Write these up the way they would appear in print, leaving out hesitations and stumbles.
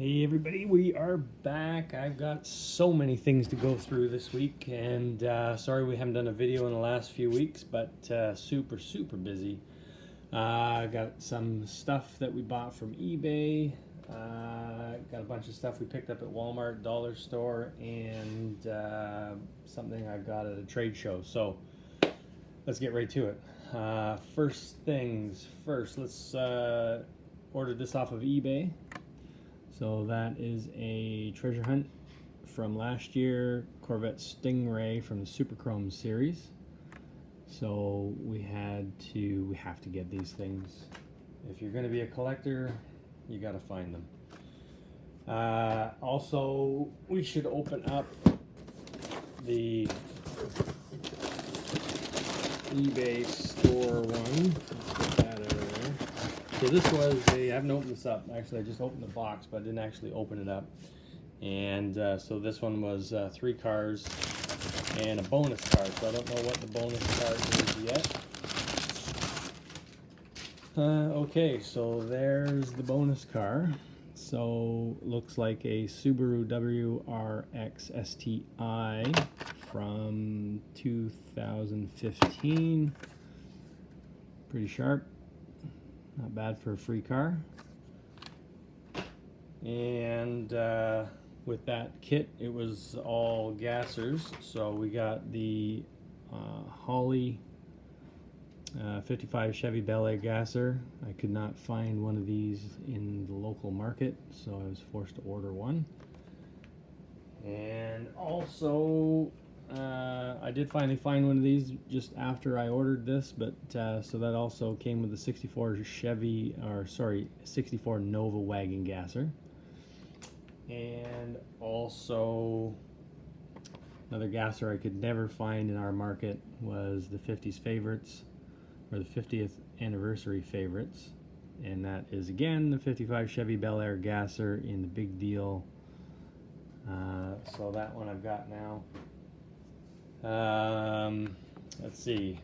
Hey everybody, we are back. I've got so many things to go through this week, and sorry we haven't done a video in the last few weeks, but super busy. Got some stuff that we bought from eBay, got a bunch of stuff we picked up at Walmart, Dollar Store, and something I got at a trade show. So let's get right to it. First things first, let's order this off of eBay. So that is a treasure hunt from last year, Corvette Stingray from the Super Chrome series. So we have to get these things. If you're going to be a collector, you got to find them. Also, we should open up the eBay store one. Let's get that out of there. So this was I haven't opened this up. Actually, I just opened the box, but I didn't actually open it up. And so this one was 3 cars and a bonus car. So I don't know what the bonus car is yet. Okay, so there's the bonus car. So looks like a Subaru WRX STI from 2015. Pretty sharp. Not bad for a free car. And with that kit, it was all gassers. So we got the Holly 55 Chevy Bel Air gasser. I could not find one of these in the local market, so I was forced to order one. And also, I did finally find one of these just after I ordered this, but so that also came with the 64 64 Nova wagon gasser. And also another gasser I could never find in our market was the 50s favorites, or the 50th anniversary favorites, and that is again the 55 Chevy Bel Air gasser in the big deal. So that one I've got now. Let's see.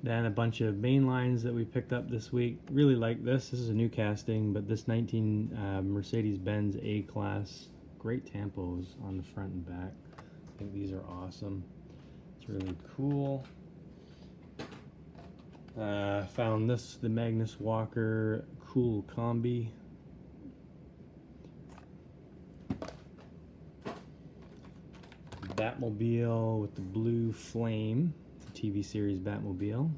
Then a bunch of main lines that we picked up this week. Really like this. This is a new casting, but this 19 Mercedes-Benz A-Class. Great tampos on the front and back. I think these are awesome. It's really cool. Found this, the Magnus Walker Cool Combi. Batmobile with the blue flame, the TV series Batmobile.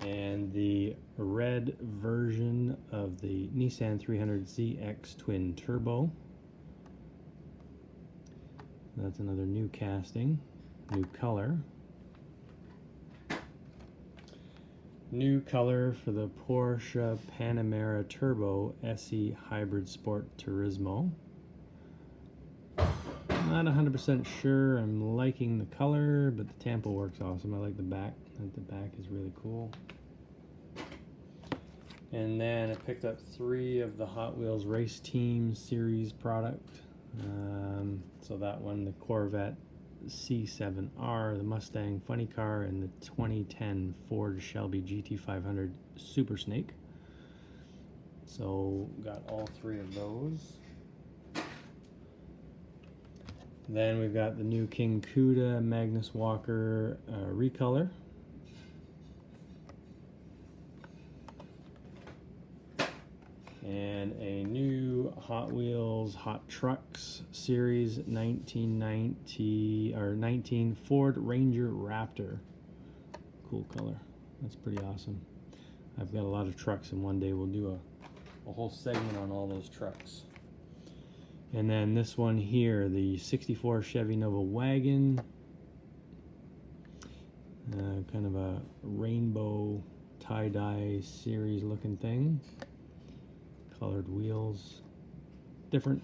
And the red version of the Nissan 300ZX Twin Turbo. That's another new casting, new color. New color for the Porsche Panamera Turbo SE Hybrid Sport Turismo. Not 100% sure I'm liking the color, but the tampo works awesome. I like the back. The back is really cool. And then I picked up 3 of the Hot Wheels Race Team Series product. So that one, the Corvette C7R, the Mustang Funny Car, and the 2010 Ford Shelby GT500 Super Snake. So got all 3 of those. Then we've got the new King Cuda Magnus Walker recolor. And a new Hot Wheels Hot Trucks Series 19 Ford Ranger Raptor. Cool color. That's pretty awesome. I've got a lot of trucks, and one day we'll do a whole segment on all those trucks. And then this one here, the 64 Chevy Nova wagon. Kind of a rainbow tie-dye series looking thing. Colored wheels, different.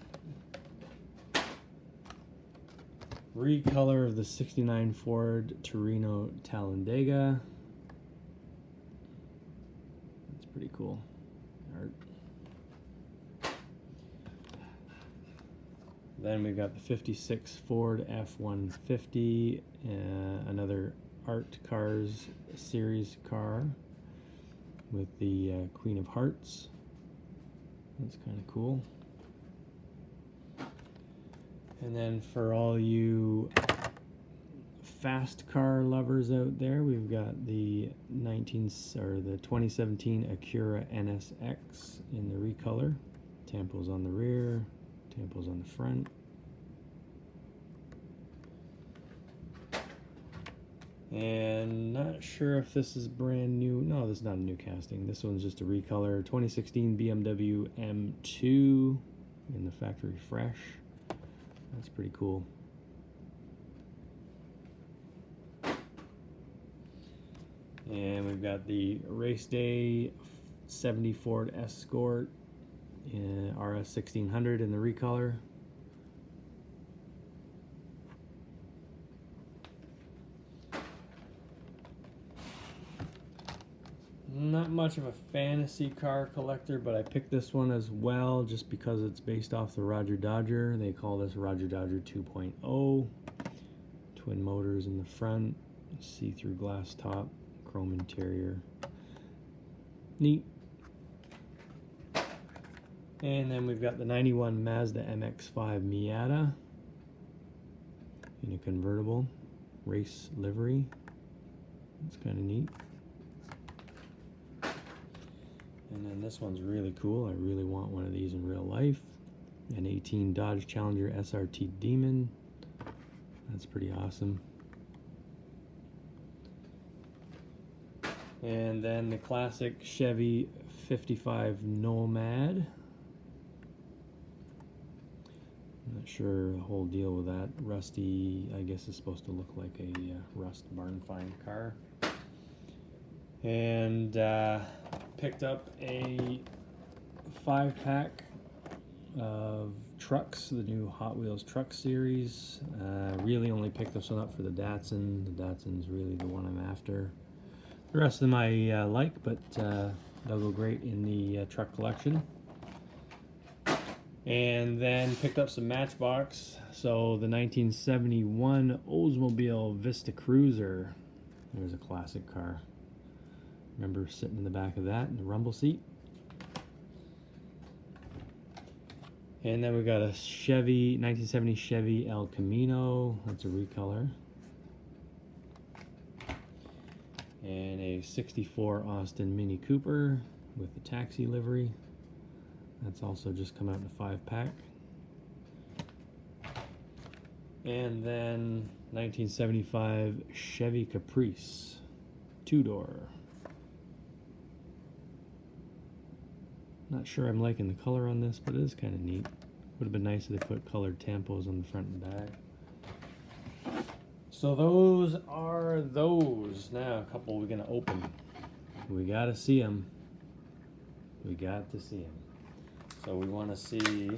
Recolor of the 69 Ford Torino Talladega. That's pretty cool art. Then we've got the 56 Ford F-150, another Art Cars series car. with the Queen of Hearts. That's kind of cool. And then for all you fast car lovers out there, we've got the 2017 Acura NSX in the recolor. Tampos on the rear, tampos on the front. And not sure if this is brand new. No, this is not a new casting. This one's just a recolor. 2016 BMW M2 in the factory fresh. That's pretty cool. And we've got the Race Day 70 Ford Escort in RS 1600 in the recolor. Not much of a fantasy car collector, but I picked this one as well just because it's based off the Roger Dodger. They call this Roger Dodger 2.0. Twin motors in the front, see-through glass top, chrome interior. Neat. And then we've got the 91 Mazda MX-5 Miata in a convertible race livery. It's kind of neat. And then this one's really cool. I really want one of these in real life. An 18 Dodge Challenger SRT Demon. That's pretty awesome. And then the classic Chevy 55 Nomad. I'm not sure the whole deal with that. Rusty, I guess it's supposed to look like a rust barn find car. And picked up a 5-pack of trucks, the new Hot Wheels truck series. Really only picked this one up for the Datsun. The Datsun's really the one I'm after. The rest of them I like, but they'll go great in the truck collection. And then picked up some Matchbox. So the 1971 Oldsmobile Vista Cruiser. There's a classic car. Remember sitting in the back of that in the rumble seat. And then we got a 1970 Chevy El Camino. That's a recolor. And a 64 Austin Mini Cooper with the taxi livery. That's also just come out in a 5-pack. And then 1975 Chevy Caprice 2-door. Not sure I'm liking the color on this, but it is kind of neat. Would have been nice if they put colored tampos on the front and back. So those are those. Now a couple we're gonna open. We gotta see them. We got to see them. So we want to see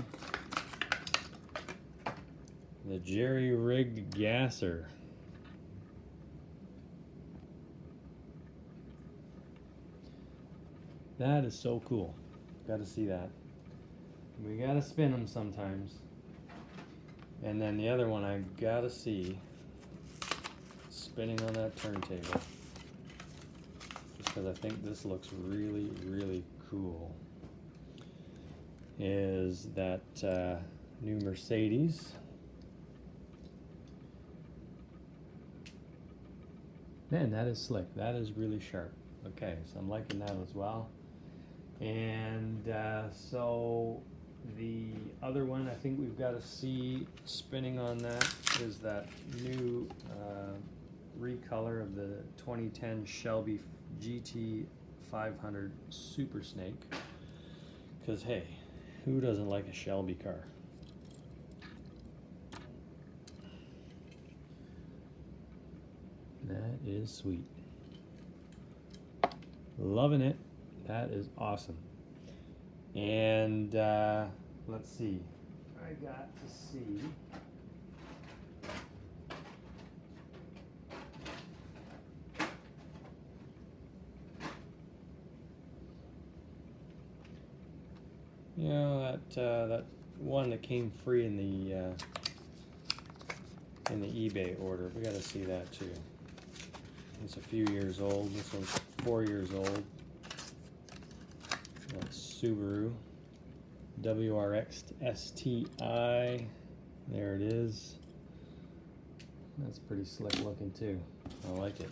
the jerry-rigged gasser. That is so cool. Got to see that. We got to spin them sometimes. And then the other one I got to see spinning on that turntable. Just because I think this looks really, really cool. Is that new Mercedes. Man, that is slick. That is really sharp. Okay, so I'm liking that as well. And so the other one I think we've got to see spinning on that is that new recolor of the 2010 Shelby GT 500 Super Snake. Because hey, who doesn't like a Shelby car? That is sweet. Loving it. That is awesome. And let's see. I got to see. You know that one that came free in the eBay order. We got to see that too. It's a few years old. This one's 4 years old. Subaru WRX STI. There it is. That's pretty slick looking too. I like it.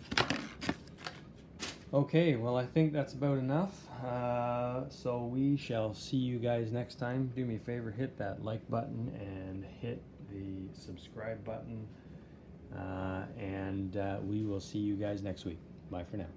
Okay, well, I think that's about enough. So we shall see you guys next time. Do me a favor, hit that like button and hit the subscribe button. And we will see you guys next week. Bye for now.